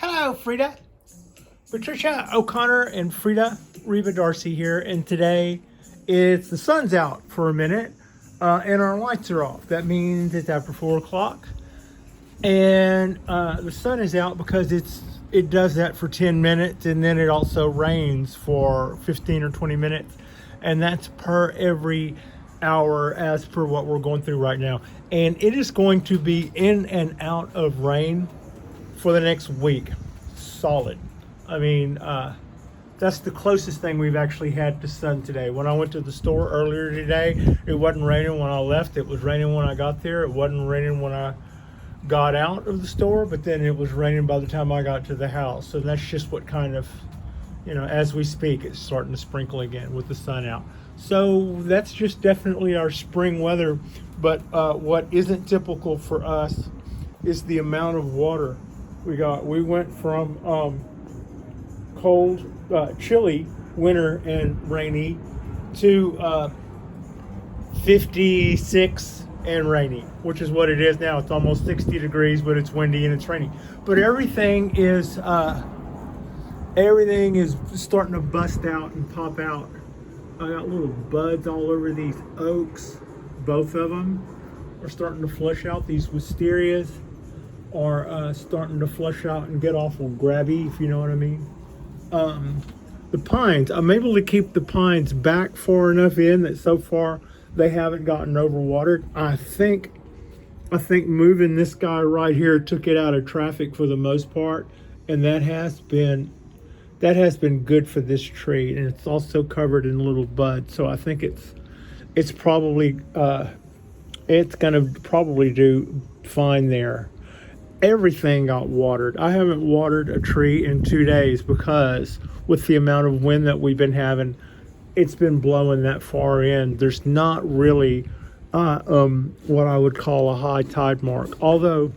Hello, Frida. Patricia O'Connor and Frida Reba Darcy here, and today the sun's out for a minute and our lights are off. That means it's after 4 o'clock, and the sun is out because it does that for 10 minutes, and then it also rains for 15 or 20 minutes, and that's per every hour as per what we're going through right now. And it is going to be in and out of rain for the next week, solid. I mean, that's the closest thing we've actually had to sun today. When I went to the store earlier today, it wasn't raining when I left. It was raining when I got there. It wasn't raining when I got out of the store, but then it was raining by the time I got to the house. So that's just what kind of, as we speak, it's starting to sprinkle again with the sun out. So that's just definitely our spring weather. But what isn't typical for us is the amount of water we got. We went from cold, chilly winter and rainy to 56 and rainy, which is what it is now. It's almost 60 degrees, but it's windy and it's rainy. But everything is starting to bust out and pop out. I got little buds all over these oaks. Both of them are starting to flush out. These wisterias are starting to flush out and get awful grabby, if you know what I mean. The pines, I'm able to keep the pines back far enough in that so far they haven't gotten overwatered. I think moving this guy right here took it out of traffic for the most part, and that has been good for this tree, and it's also covered in little buds. So I think it's probably it's gonna probably do fine there. Everything got watered. I haven't watered a tree in 2 days because with the amount of wind that we've been having, it's been blowing that far in. There's not really what I would call a high tide mark. Although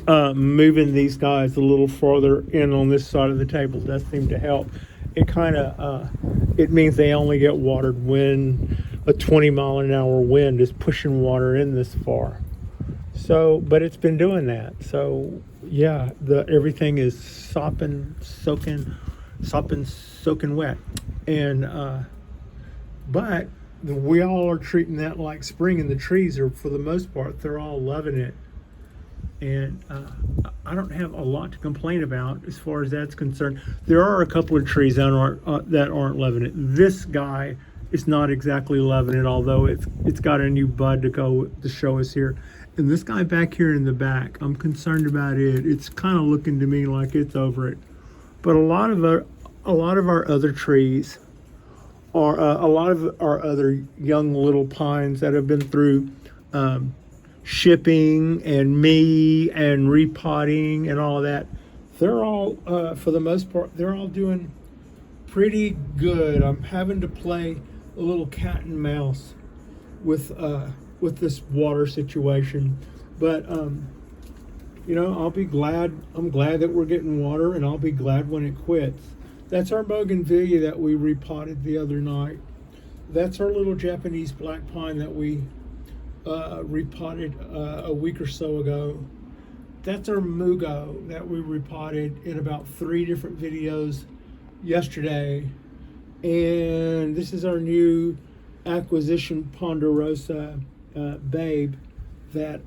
moving these guys a little farther in on this side of the table does seem to help. It kind of it means they only get watered when a 20-mile-an-hour wind is pushing water in this far. So, but it's been doing that. So, yeah, everything is soaking wet, and but we all are treating that like spring, and the trees are, for the most part, they're all loving it, and I don't have a lot to complain about as far as that's concerned. There are a couple of trees that aren't loving it. This guy is not exactly loving it, although it's got a new bud to show us here. And this guy back here in the back, I'm concerned about it. It's kind of looking to me like it's over it. But a lot of our other trees are a lot of our other young little pines that have been through shipping and me and repotting and all of that. They're all, for the most part, they're all doing pretty good. I'm having to play a little cat and mouse with this water situation, but I'll be glad. I'm glad that we're getting water, and I'll be glad when it quits. That's our bougainvillea that we repotted the other night. That's our little Japanese black pine that we repotted a week or so ago. That's our mugo that we repotted in about 3 different videos yesterday. And this is our new acquisition ponderosa babe that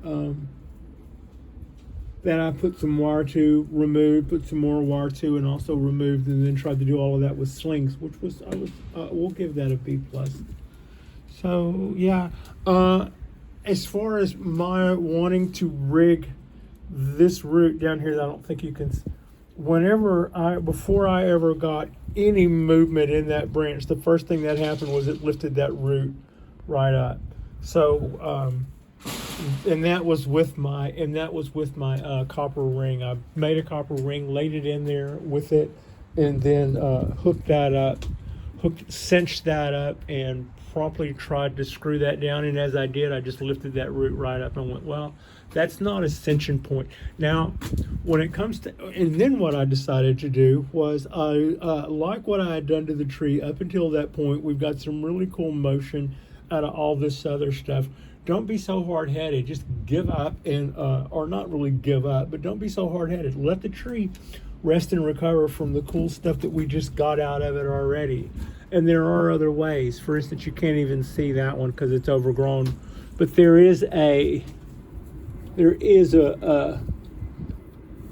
I put some wire to, removed, put some more wire to, and also removed, and then tried to do all of that with slings, which we'll give that a B+. So yeah, as far as my wanting to rig this root down here, I don't think you can. Before I ever got any movement in that branch, the first thing that happened was it lifted that root right up. So, and that was with my copper ring. I made a copper ring, laid it in there with it, and then cinched that up, and promptly tried to screw that down. And as I did, I just lifted that root right up and went, well, that's not a cinching point. Now, when it comes to, and then what I decided to do was, like what I had done to the tree up until that point, we've got some really cool motion out of all this other stuff. don't be so hard-headed. Just give up and, or not really give up, but don't be so hard-headed. Let the tree rest and recover from the cool stuff that we just got out of it already. And there are other ways. For instance, you can't even see that one because it's overgrown. But there is a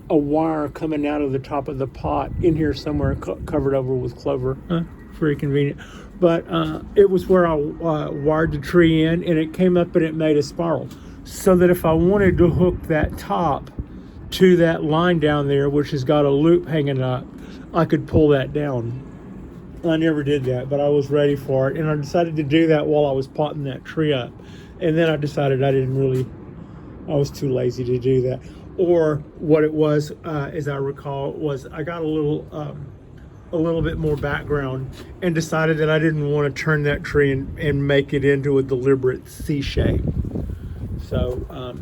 wire coming out of the top of the pot in here somewhere, covered over with clover. Very convenient. But it was where I wired the tree in, and it came up and it made a spiral. So that if I wanted to hook that top to that line down there, which has got a loop hanging up, I could pull that down. I never did that, but I was ready for it. And I decided to do that while I was potting that tree up. And then I decided I was too lazy to do that. Or what it was, as I recall, was I got a little bit more background and decided that I didn't want to turn that tree and make it into a deliberate C shape. So,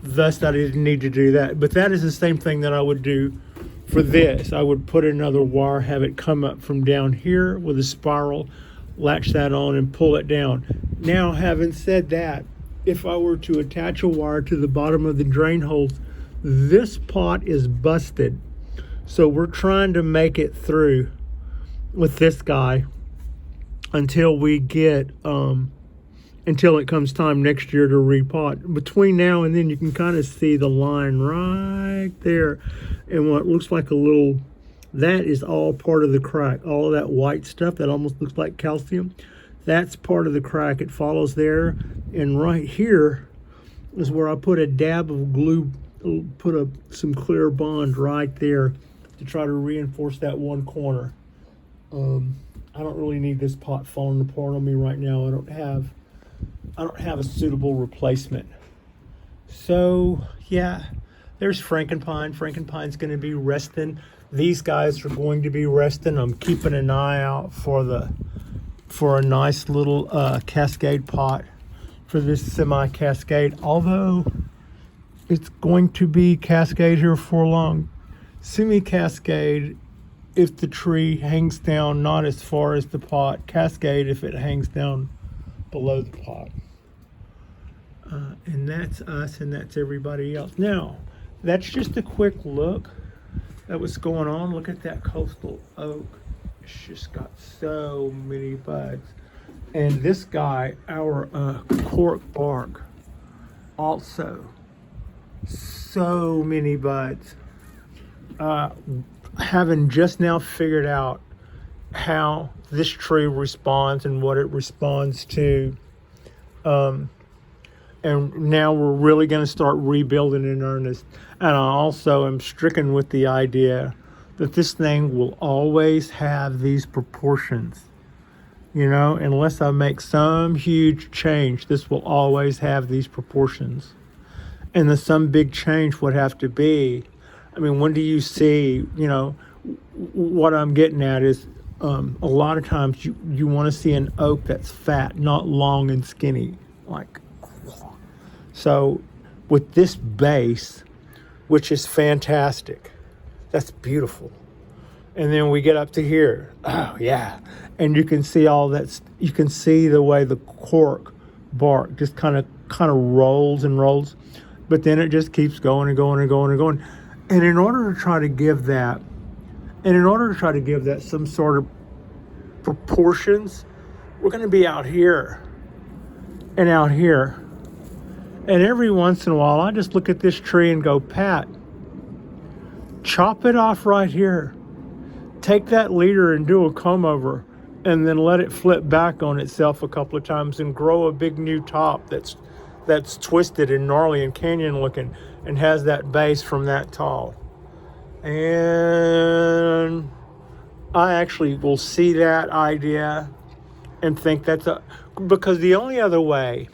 thus I didn't need to do that. But that is the same thing that I would do for this. I would put another wire, have it come up from down here with a spiral, latch that on and pull it down. Now, having said that, if I were to attach a wire to the bottom of the drain holes, this pot is busted. So we're trying to make it through with this guy until we get, until it comes time next year to repot. Between now and then, you can kind of see the line right there. And what looks like that is all part of the crack. All of that white stuff that almost looks like calcium, that's part of the crack. It follows there. And right here is where I put a dab of glue, some clear bond right there to try to reinforce that one corner. I don't really need this pot falling apart on me right now. I don't have a suitable replacement. So yeah, there's Frankenpine. Frankenpine's going to be resting. These guys are going to be resting. I'm keeping an eye out for a nice little cascade pot for this semi-cascade. Although it's going to be cascade here for long. Semi-cascade if the tree hangs down not as far as the pot. Cascade if it hangs down below the pot. And that's us and that's everybody else. Now, that's just a quick look at what's going on. Look at that coastal oak. It's just got so many buds. And this guy, our cork bark, also so many buds. Having just now figured out how this tree responds and what it responds to, and now we're really going to start rebuilding in earnest. And I also am stricken with the idea that this thing will always have these proportions. You know, unless I make some huge change, this will always have these proportions. And some big change would have to be, I mean, when do you see, you know, what I'm getting at is a lot of times you want to see an oak that's fat, not long and skinny. So with this base, which is fantastic, that's beautiful. And then we get up to here. Oh, yeah. And you can see all that. You can see the way the cork bark just kind of rolls and rolls. But then it just keeps going and going and going and going. And in order to try to give that some sort of proportions, we're going to be out here and out here. And every once in a while, I just look at this tree and go, Pat, chop it off right here. Take that leader and do a comb over, and then let it flip back on itself a couple of times and grow a big new top that's twisted and gnarly and canyon looking and has that base from that tall. And I actually will see that idea and think because the only other way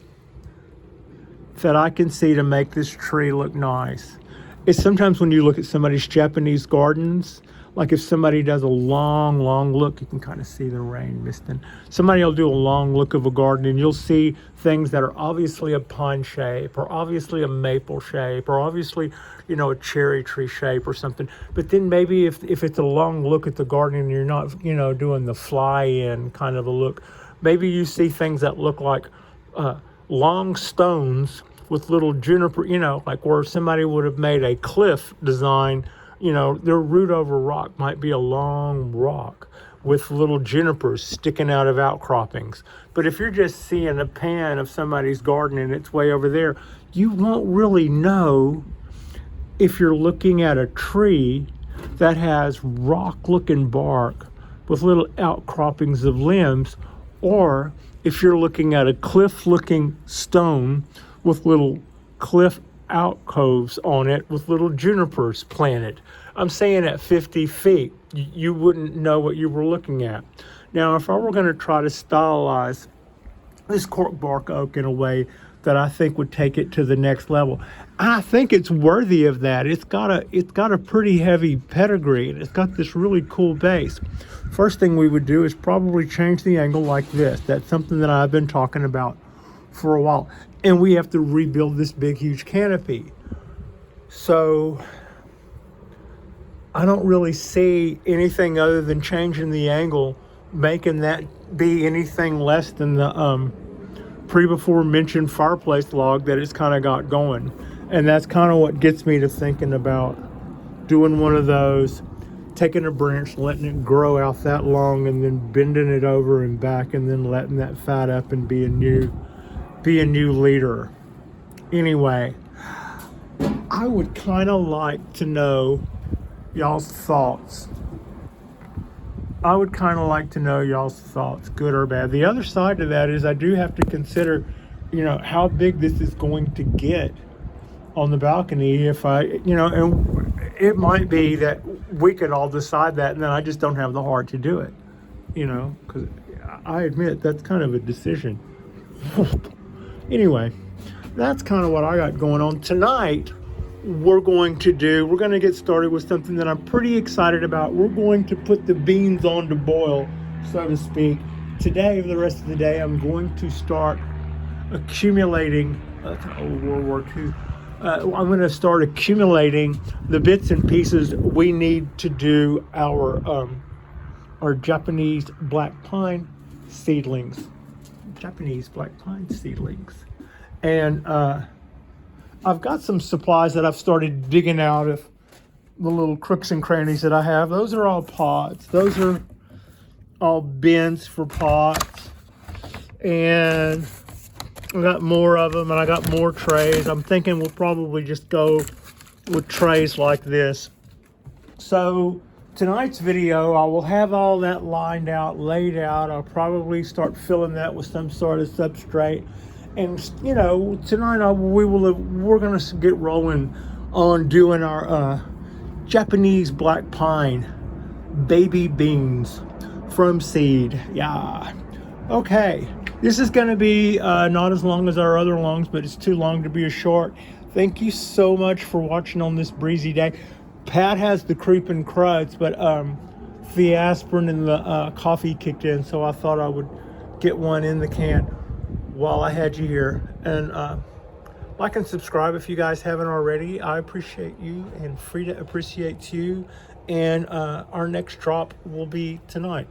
that I can see to make this tree look nice is sometimes when you look at somebody's Japanese gardens, like if somebody does a long look, you can kind of see the rain misting. Somebody will do a long look of a garden and you'll see things that are obviously a pine shape or obviously a maple shape or obviously, you know, a cherry tree shape or something. But then maybe if it's a long look at the garden and you're not, you know, doing the fly in kind of a look, maybe you see things that look like long stones with little juniper, you know, like where somebody would have made a cliff design, you know, their root over rock might be a long rock with little junipers sticking out of outcroppings. But if you're just seeing a pan of somebody's garden and it's way over there, you won't really know if you're looking at a tree that has rock-looking bark with little outcroppings of limbs, or if you're looking at a cliff-looking stone with little cliff alcoves on it with little junipers planted. I'm saying at 50 feet, you wouldn't know what you were looking at. Now, if I were going to try to stylize this cork bark oak in a way that I think would take it to the next level, I think it's worthy of that. It's got a pretty heavy pedigree, and it's got this really cool base. First thing we would do is probably change the angle like this. That's something that I've been talking about for a while. And we have to rebuild this big, huge canopy. So I don't really see anything other than changing the angle, making that be anything less than the before mentioned fireplace log that it's kind of got going. And that's kind of what gets me to thinking about doing one of those, taking a branch, letting it grow out that long, and then bending it over and back, and then letting that fat up and be a new leader. Anyway, I would kind of like to know y'all's thoughts. Good or bad. The other side to that is I do have to consider, you know, how big this is going to get on the balcony. If I, you know, and it might be that we could all decide that, and then I just don't have the heart to do it, you know, because I admit that's kind of a decision. Anyway, that's kind of what I got going on tonight. We're going to get started with something that I'm pretty excited about. We're going to put the beans on to boil, so to speak. Today, for the rest of the day, I'm going to start accumulating, that's an old World War II. I'm going to start accumulating the bits and pieces we need to do our Japanese black pine seedlings. And I've got some supplies that I've started digging out of the little crooks and crannies that I have. Those are all pots. Those are all bins for pots. And I got more of them, and I got more trays. I'm thinking we'll probably just go with trays like this. So tonight's video, I will have all that lined out, laid out. I'll probably start filling that with some sort of substrate. And, you know, tonight we're going to get rolling on doing our Japanese black pine baby beans from seed. Yeah. Okay. This is going to be not as long as our other longs, but it's too long to be a short. Thank you so much for watching on this breezy day. Pat has the creeping cruds, but the aspirin and the coffee kicked in, so I thought I would get one in the can while I had you here. And like and subscribe if you guys haven't already. I appreciate you, and Frida appreciates you. And our next drop will be tonight.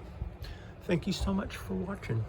Thank you so much for watching.